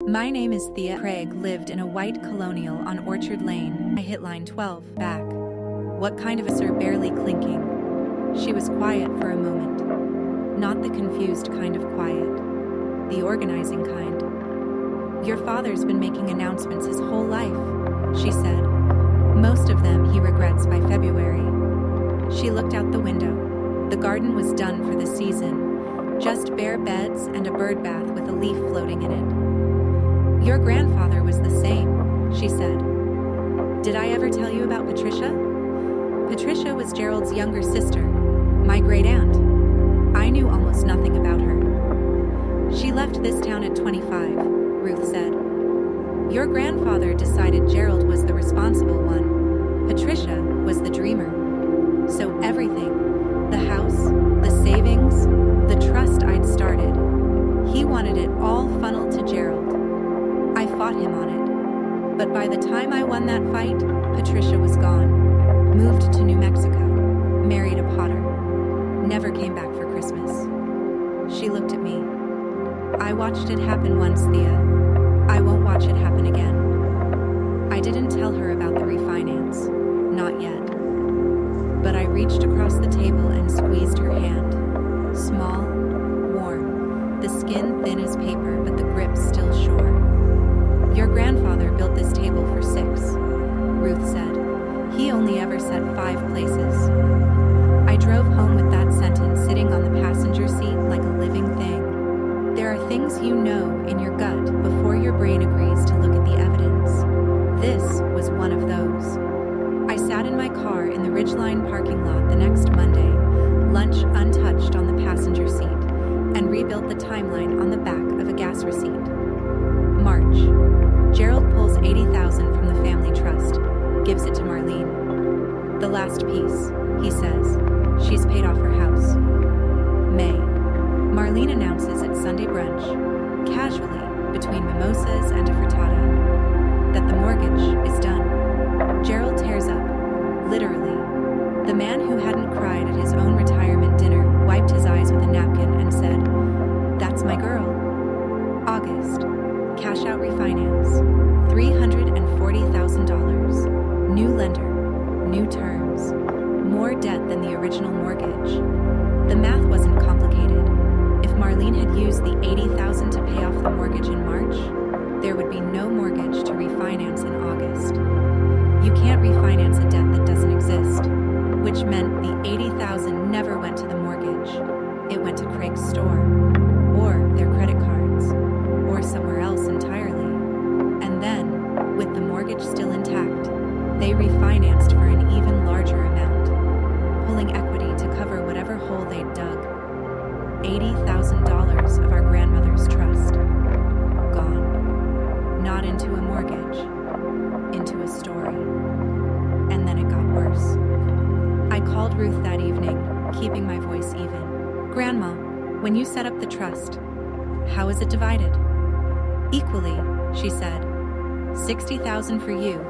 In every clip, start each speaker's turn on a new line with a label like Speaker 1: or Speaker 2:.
Speaker 1: My name is Thea. Craig lived in a white colonial on Orchard Lane. I hit line 12, back. What kind of a sir, barely clinking. She was quiet for a moment. Not the confused kind of quiet. The organizing kind. Your father's been making announcements his whole life, she said. Most of them he regrets by February. She looked out the window. The garden was done for the season. Just bare beds and a bird bath with a leaf floating in it. Your grandfather was the same, she said. Did I ever tell you about Patricia? Patricia was Gerald's younger sister, my great aunt. I knew almost nothing about her. She left this town at 25, Ruth said. Your grandfather decided Gerald was the responsible one. Patricia was the dreamer. So everything, the house, the savings, the trust I'd started, he wanted it all funneled to Gerald. I fought him on it. But by the time I won that fight, Patricia was gone. Moved to New Mexico. Married a potter. Never came back for Christmas. She looked at me. I watched it happen once, Thea. I won't watch it happen again. I didn't tell her about the refinance. Not yet. But I reached across the table and squeezed her hand. Small, warm, the skin thin as paper, but the grip still sure. Your grandfather built this table for 6, Ruth said. He only ever set 5 places. I drove home with that sentence sitting on the passenger seat like a living thing. There are things you know in your gut before your brain agrees to look at the evidence. This was one of those. I sat in my car in the Ridgeline parking lot the next Monday, lunch untouched on the passenger seat, and rebuilt the timeline on the back of a gas receipt. March. Gerald pulls $80,000 from the family trust, gives it to Marlene. The last piece, he says. She's paid off her house. May. Marlene announces at Sunday brunch, casually, between mimosas and a frittata, that the mortgage is done. Gerald tears up, literally. The man who hadn't cried at his own retirement dinner wiped his eyes with a napkin and said, "That's my girl." August. Cash out refinance. $340,000. New lender. New terms. More debt than the original mortgage. The math wasn't complicated. If Marlene had used the $80,000 to pay off the mortgage in March, there would be no mortgage to refinance in August. You can't refinance a debt that doesn't exist, which meant the $80,000 never went to the mortgage. It went to Craig's store, or their credit cards, or somewhere else entirely. And then, with the mortgage still intact, they refinanced for an even larger amount, pulling equity to cover whatever hole they'd dug. $80,000 of our grandmother's trust. Gone. Not into a mortgage, into a story. And then it got worse. I called Ruth that evening, keeping my voice even. Grandma, when you set up the trust, how is it divided? Equally, she said. $60,000 for you,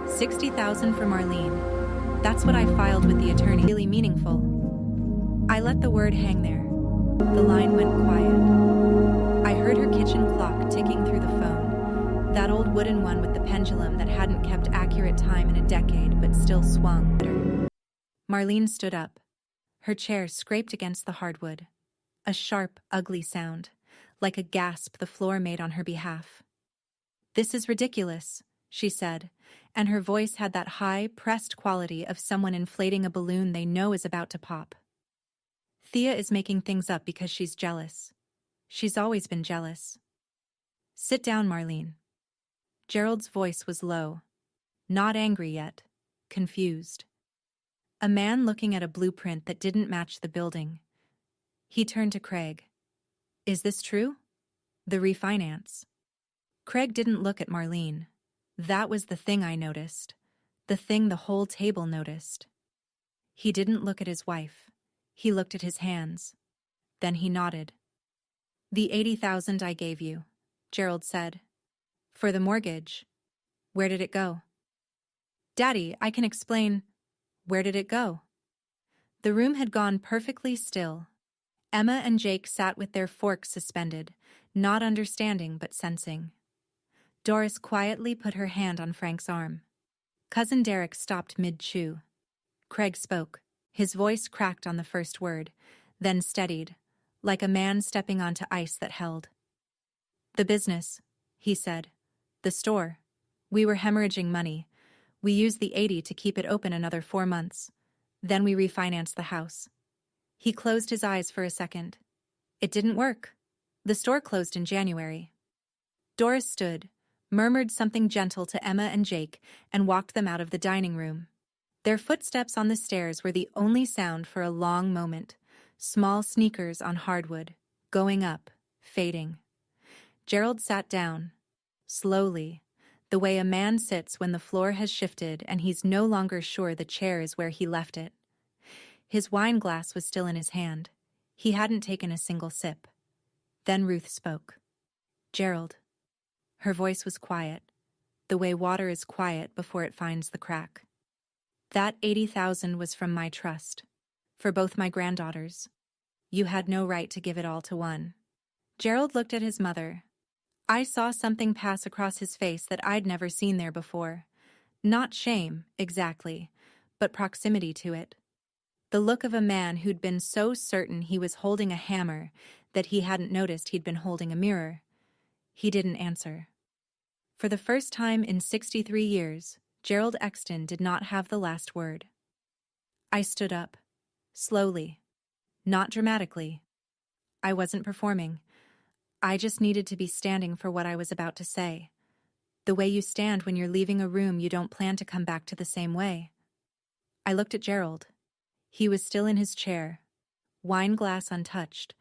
Speaker 1: $60,000 for Marlene. That's what I filed with the attorney. Really meaningful. I let the word hang there. The line went quiet. I heard her kitchen clock ticking through the phone, that old wooden one with the pendulum that hadn't kept accurate time in a decade but still swung. Marlene stood up. Her chair scraped against the hardwood. A sharp, ugly sound, like a gasp the floor made on her behalf. "This is ridiculous," she said, and her voice had that high, pressed quality of someone inflating a balloon they know is about to pop. Thea is making things up because she's jealous. She's always been jealous. Sit down, Marlene. Gerald's voice was low. Not angry yet. Confused. A man looking at a blueprint that didn't match the building. He turned to Craig. Is this true? The refinance. Craig didn't look at Marlene. That was the thing I noticed. The thing the whole table noticed. He didn't look at his wife. He looked at his hands. Then he nodded. The $80,000 I gave you, Gerald said. For the mortgage. Where did it go? Daddy, I can explain. Where did it go? The room had gone perfectly still. Emma and Jake sat with their forks suspended, not understanding but sensing. Doris quietly put her hand on Frank's arm. Cousin Derek stopped mid-chew. Craig spoke. His voice cracked on the first word, then steadied, like a man stepping onto ice that held. "The business," he said. "The store. We were hemorrhaging money. We used the 80 to keep it open another 4 months. Then we refinanced the house." He closed his eyes for a second. "It didn't work. The store closed in January." Doris stood, murmured something gentle to Emma and Jake, and walked them out of the dining room. Their footsteps on the stairs were the only sound for a long moment, small sneakers on hardwood, going up, fading. Gerald sat down, slowly, the way a man sits when the floor has shifted and he's no longer sure the chair is where he left it. His wine glass was still in his hand. He hadn't taken a single sip. Then Ruth spoke. "Gerald." Her voice was quiet, the way water is quiet before it finds the crack. "That 80,000 was from my trust, for both my granddaughters. You had no right to give it all to one." Gerald looked at his mother. I saw something pass across his face that I'd never seen there before. Not shame, exactly, but proximity to it. The look of a man who'd been so certain he was holding a hammer that he hadn't noticed he'd been holding a mirror. He didn't answer. For the first time in 63 years, Gerald Exton did not have the last word. I stood up. Slowly. Not dramatically. I wasn't performing. I just needed to be standing for what I was about to say. The way you stand when you're leaving a room you don't plan to come back to the same way. I looked at Gerald. He was still in his chair, wine glass untouched,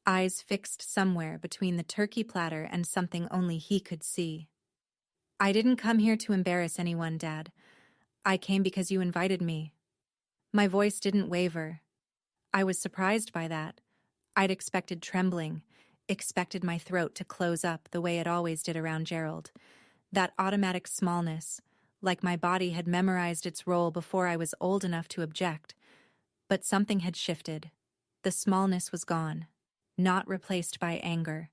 Speaker 1: eyes fixed somewhere between the turkey platter and something only he could see. "I didn't come here to embarrass anyone, Dad. I came because you invited me." My voice didn't waver. I was surprised by that. I'd expected trembling, expected my throat to close up the way it always did around Gerald. That automatic smallness, like my body had memorized its role before I was old enough to object. But something had shifted. The smallness was gone, not replaced by anger,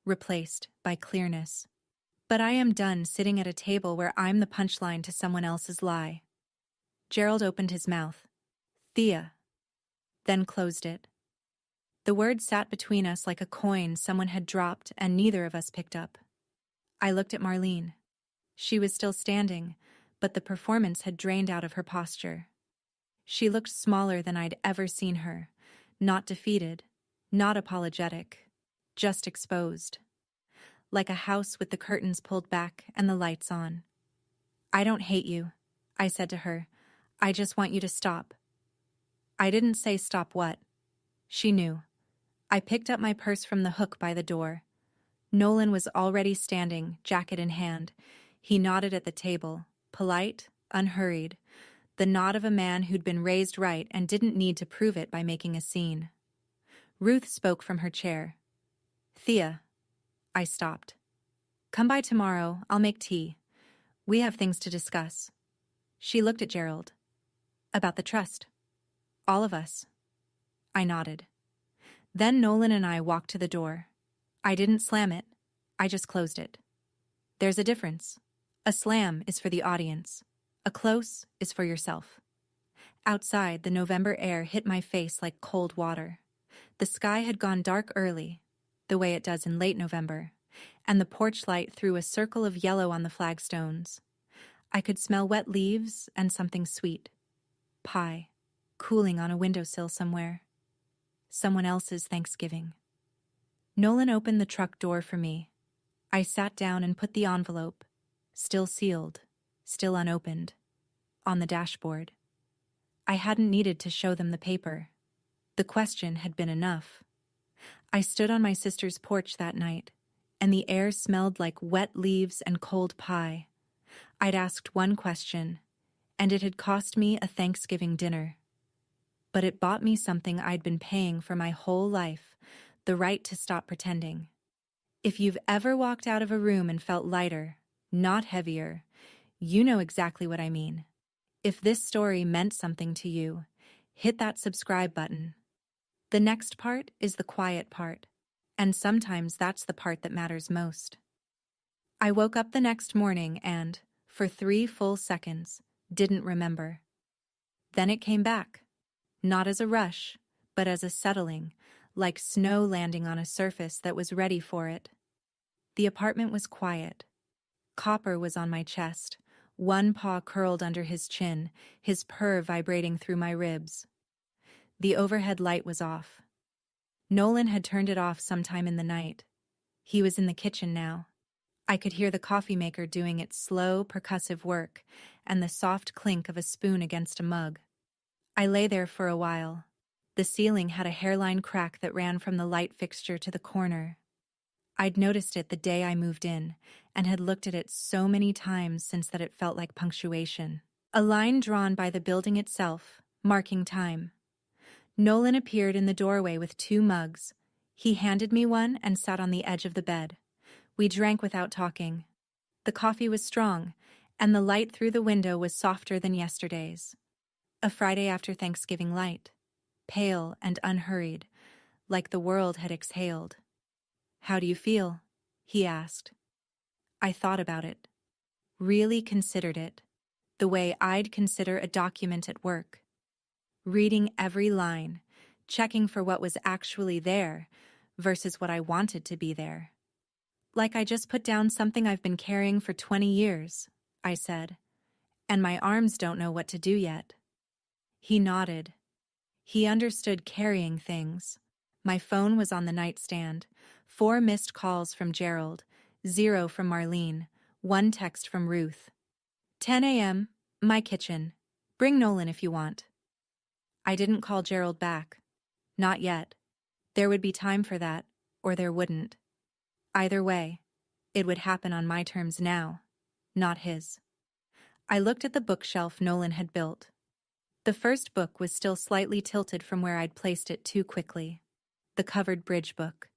Speaker 1: replaced by clearness. "But I am done sitting at a table where I'm the punchline to someone else's lie." Gerald opened his mouth. "Thea," then closed it. The word sat between us like a coin someone had dropped and neither of us picked up. I looked at Marlene. She was still standing, but the performance had drained out of her posture. She looked smaller than I'd ever seen her, not defeated, not apologetic, just exposed. Like a house with the curtains pulled back and the lights on. "I don't hate you," I said to her. "I just want you to stop." I didn't say stop what. She knew. I picked up my purse from the hook by the door. Nolan was already standing, jacket in hand. He nodded at the table, polite, unhurried, the nod of a man who'd been raised right and didn't need to prove it by making a scene. Ruth spoke from her chair. "Thea." I stopped. "Come by tomorrow, I'll make tea. We have things to discuss." She looked at Gerald. "About the trust. All of us." I nodded. Then Nolan and I walked to the door. I didn't slam it. I just closed it. There's a difference. A slam is for the audience. A close is for yourself. Outside, the November air hit my face like cold water. The sky had gone dark early, the way it does in late November, and the porch light threw a circle of yellow on the flagstones. I could smell wet leaves and something sweet. Pie, cooling on a windowsill somewhere. Someone else's Thanksgiving. Nolan opened the truck door for me. I sat down and put the envelope, still sealed, still unopened, on the dashboard. I hadn't needed to show them the paper. The question had been enough. I stood on my sister's porch that night, and the air smelled like wet leaves and cold pie. I'd asked one question, and it had cost me a Thanksgiving dinner. But it bought me something I'd been paying for my whole life, the right to stop pretending. If you've ever walked out of a room and felt lighter, not heavier, you know exactly what I mean. If this story meant something to you, hit that subscribe button. The next part is the quiet part, and sometimes that's the part that matters most. I woke up the next morning and, for 3 full seconds, didn't remember. Then it came back. Not as a rush, but as a settling, like snow landing on a surface that was ready for it. The apartment was quiet. Copper was on my chest, one paw curled under his chin, his purr vibrating through my ribs. The overhead light was off. Nolan had turned it off sometime in the night. He was in the kitchen now. I could hear the coffee maker doing its slow, percussive work, and the soft clink of a spoon against a mug. I lay there for a while. The ceiling had a hairline crack that ran from the light fixture to the corner. I'd noticed it the day I moved in, and had looked at it so many times since that it felt like punctuation. A line drawn by the building itself, marking time. Nolan appeared in the doorway with 2 mugs. He handed me one and sat on the edge of the bed. We drank without talking. The coffee was strong, and the light through the window was softer than yesterday's. A Friday after Thanksgiving light, pale and unhurried, like the world had exhaled. "How do you feel?" he asked. I thought about it. Really considered it. The way I'd consider a document at work. Reading every line, checking for what was actually there versus what I wanted to be there. "Like I just put down something I've been carrying for 20 years, I said, "and my arms don't know what to do yet." He nodded. He understood carrying things. My phone was on the nightstand. 4 missed calls from Gerald, 0 from Marlene, 1 text from Ruth. 10 a.m., my kitchen. Bring Nolan if you want. I didn't call Gerald back. Not yet. There would be time for that, or there wouldn't. Either way, it would happen on my terms now, not his. I looked at the bookshelf Nolan had built. The first book was still slightly tilted from where I'd placed it too quickly. The covered bridge book.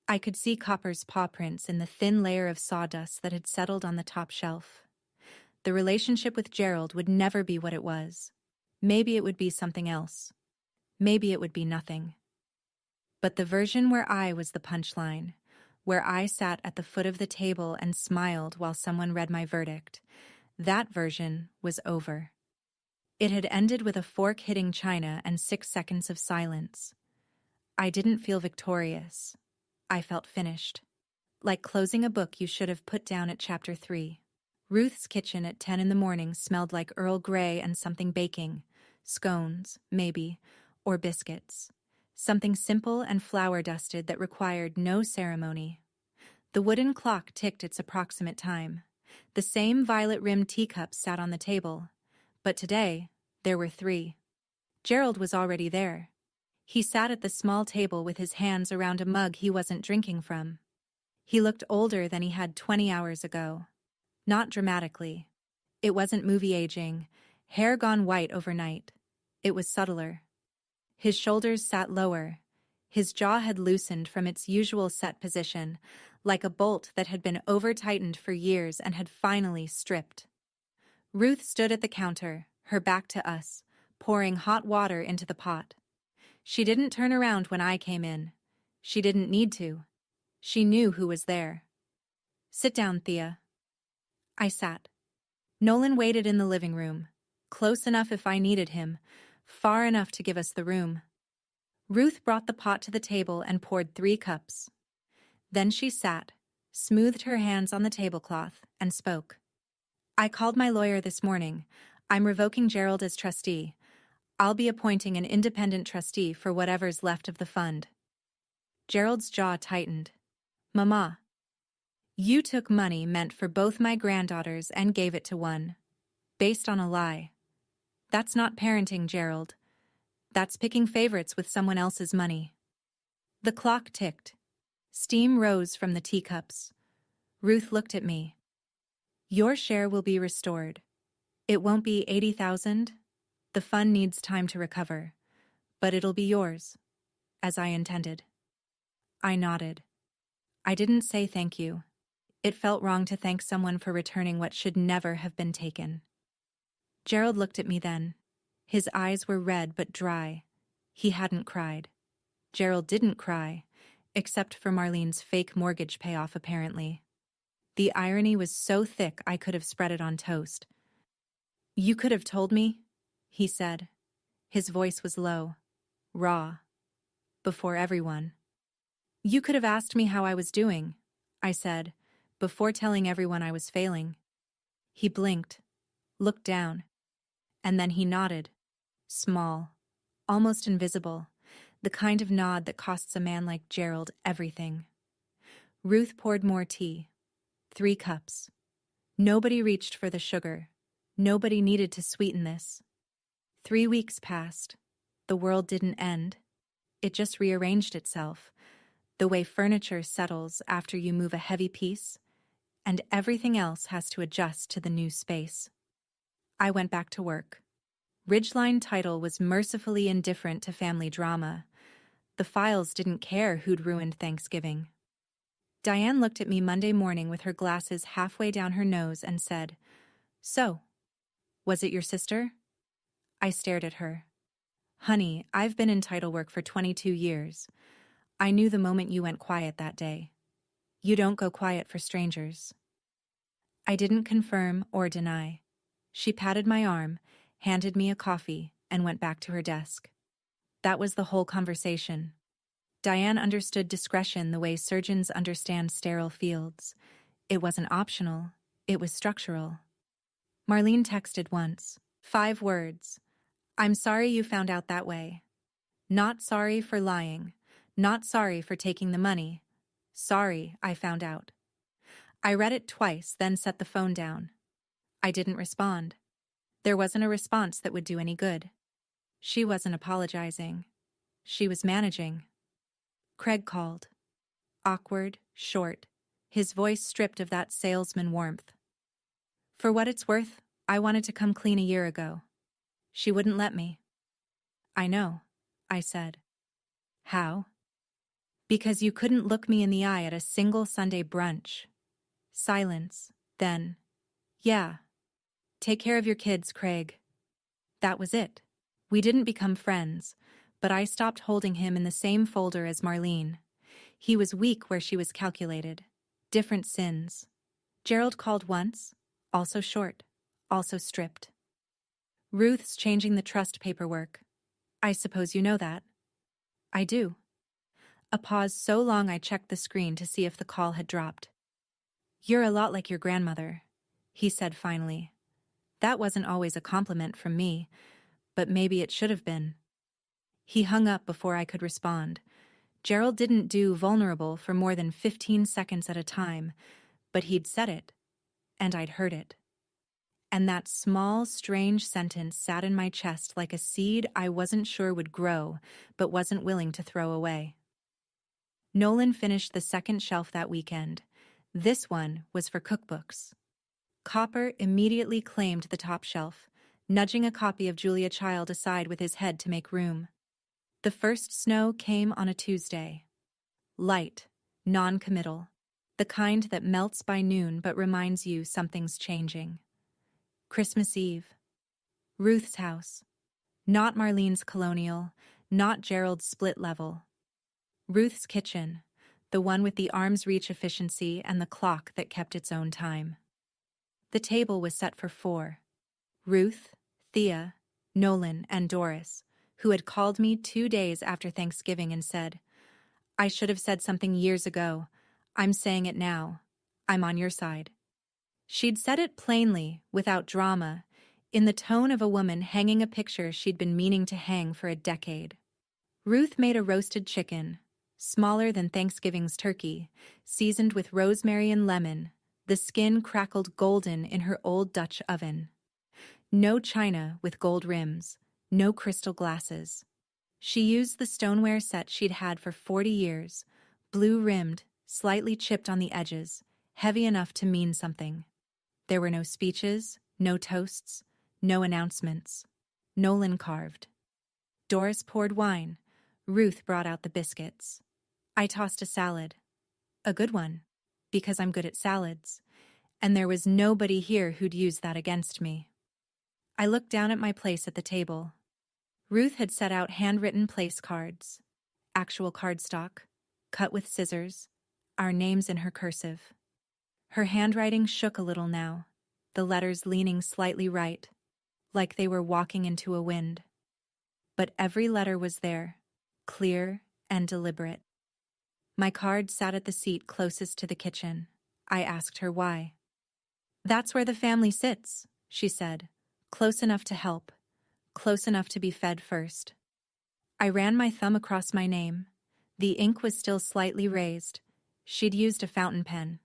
Speaker 1: I could see Copper's paw prints in the thin layer of sawdust that had settled on the top shelf. The relationship with Gerald would never be what it was. Maybe it would be something else. Maybe it would be nothing. But the version where I was the punchline, where I sat at the foot of the table and smiled while someone read my verdict, that version was over. It had ended with a fork hitting china and 6 seconds of silence. I didn't feel victorious. I felt finished. Like closing a book you should have put down at chapter 3. Ruth's kitchen at 10 in the morning smelled like Earl Grey and something baking. Scones, maybe, or biscuits. Something simple and flour-dusted that required no ceremony. The wooden clock ticked its approximate time. The same violet-rimmed teacups sat on the table. But today, there were 3. Gerald was already there. He sat at the small table with his hands around a mug he wasn't drinking from. He looked older than he had 20 hours ago. Not dramatically. It wasn't movie aging, hair gone white overnight. It was subtler. His shoulders sat lower. His jaw had loosened from its usual set position, like a bolt that had been over-tightened for years and had finally stripped. Ruth stood at the counter, her back to us, pouring hot water into the pot. She didn't turn around when I came in. She didn't need to. She knew who was there. "Sit down, Thea." I sat. Nolan waited in the living room, close enough if I needed him, far enough to give us the room. Ruth brought the pot to the table and poured 3 cups. Then she sat, smoothed her hands on the tablecloth, and spoke. "I called my lawyer this morning. I'm revoking Gerald as trustee. I'll be appointing an independent trustee for whatever's left of the fund." Gerald's jaw tightened. "Mama, you took money meant for both my granddaughters and gave it to one. Based on a lie. That's not parenting, Gerald. That's picking favorites with someone else's money." The clock ticked. Steam rose from the teacups. Ruth looked at me. "Your share will be restored. It won't be 80,000. The fund needs time to recover. But it'll be yours, as I intended." I nodded. I didn't say thank you. It felt wrong to thank someone for returning what should never have been taken. Gerald looked at me then. His eyes were red but dry. He hadn't cried. Gerald didn't cry, except for Marlene's fake mortgage payoff apparently. The irony was so thick I could have spread it on toast. "You could have told me," he said. His voice was low, raw, before everyone. "You could have asked me how I was doing," I said, before telling everyone I was failing. He blinked, looked down, and then he nodded. Small, almost invisible, the kind of nod that costs a man like Gerald everything. Ruth poured more tea. 3 cups. Nobody reached for the sugar. Nobody needed to sweeten this. 3 weeks passed. The world didn't end. It just rearranged itself, the way furniture settles after you move a heavy piece, and everything else has to adjust to the new space. I went back to work. Ridgeline Title was mercifully indifferent to family drama. The files didn't care who'd ruined Thanksgiving. Diane looked at me Monday morning with her glasses halfway down her nose and said, "So, was it your sister?" I stared at her. "Honey, I've been in title work for 22 years. I knew the moment you went quiet that day. You don't go quiet for strangers." I didn't confirm or deny. She patted my arm, handed me a coffee, and went back to her desk. That was the whole conversation. Diane understood discretion the way surgeons understand sterile fields. It wasn't optional, it was structural. Marlene texted once. 5 words. "I'm sorry you found out that way. Not sorry for lying. Not sorry for taking the money. Sorry I found out." I read it twice, then set the phone down. I didn't respond. There wasn't a response that would do any good. She wasn't apologizing. She was managing. Craig called. Awkward, short, his voice stripped of that salesman warmth. "For what it's worth, I wanted to come clean a year ago. She wouldn't let me." "I know," I said. "How?" "Because you couldn't look me in the eye at a single Sunday brunch." Silence, then, "Yeah. Take care of your kids, Craig." That was it. We didn't become friends, but I stopped holding him in the same folder as Marlene. He was weak where she was calculated. Different sins. Gerald called once, also short, also stripped. "Ruth's changing the trust paperwork. I suppose you know that." "I do." A pause so long I checked the screen to see if the call had dropped. "You're a lot like your grandmother," he said finally. That wasn't always a compliment from me, but maybe it should have been. He hung up before I could respond. Gerald didn't do vulnerable for more than 15 seconds at a time, but he'd said it, and I'd heard it. And that small, strange sentence sat in my chest like a seed I wasn't sure would grow, but wasn't willing to throw away. Nolan finished the second shelf that weekend. This one was for cookbooks. Copper immediately claimed the top shelf, nudging a copy of Julia Child aside with his head to make room. The first snow came on a Tuesday. Light, non-committal, the kind that melts by noon but reminds you something's changing. Christmas Eve. Ruth's house. Not Marlene's colonial, not Gerald's split level. Ruth's kitchen, the one with the arm's reach efficiency and the clock that kept its own time. The table was set for 4. Ruth, Thea, Nolan, and Doris, who had called me 2 days after Thanksgiving and said, "I should have said something years ago. I'm saying it now. I'm on your side." She'd said it plainly, without drama, in the tone of a woman hanging a picture she'd been meaning to hang for a decade. Ruth made a roasted chicken, smaller than Thanksgiving's turkey, seasoned with rosemary and lemon. The skin crackled golden in her old Dutch oven. No china with gold rims, no crystal glasses. She used the stoneware set she'd had for 40 years, blue-rimmed, slightly chipped on the edges, heavy enough to mean something. There were no speeches, no toasts, no announcements. Nolan carved. Doris poured wine. Ruth brought out the biscuits. I tossed a salad. A good one, because I'm good at salads, and there was nobody here who'd use that against me. I looked down at my place at the table. Ruth had set out handwritten place cards, actual cardstock, cut with scissors, our names in her cursive. Her handwriting shook a little now, the letters leaning slightly right, like they were walking into a wind. But every letter was there, clear and deliberate. My card sat at the seat closest to the kitchen. I asked her why. "That's where the family sits," she said, "close enough to help, close enough to be fed first." I ran my thumb across my name. The ink was still slightly raised. She'd used a fountain pen,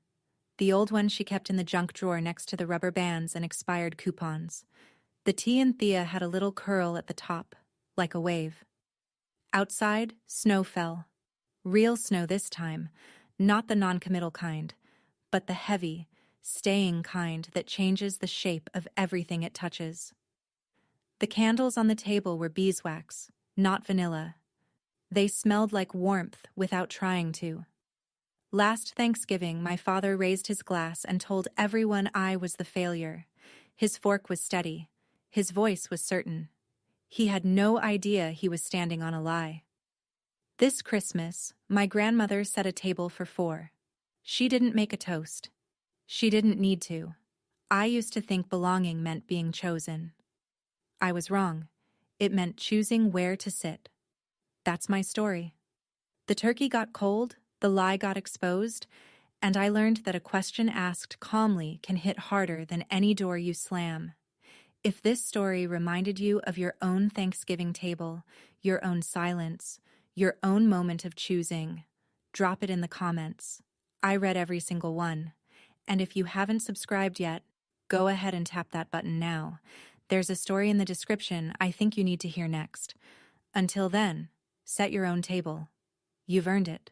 Speaker 1: the old one she kept in the junk drawer next to the rubber bands and expired coupons. The T in Thea had a little curl at the top, like a wave. Outside, snow fell. Real snow this time, not the non-committal kind, but the heavy, staying kind that changes the shape of everything it touches. The candles on the table were beeswax, not vanilla. They smelled like warmth without trying to. Last Thanksgiving, my father raised his glass and told everyone I was the failure. His fork was steady. His voice was certain. He had no idea he was standing on a lie. This Christmas, my grandmother set a table for 4. She didn't make a toast. She didn't need to. I used to think belonging meant being chosen. I was wrong. It meant choosing where to sit. That's my story. The turkey got cold, the lie got exposed, and I learned that a question asked calmly can hit harder than any door you slam. If this story reminded you of your own Thanksgiving table, your own silence, your own moment of choosing, drop it in the comments. I read every single one. And if you haven't subscribed yet, go ahead and tap that button now. There's a story in the description I think you need to hear next. Until then, set your own table. You've earned it.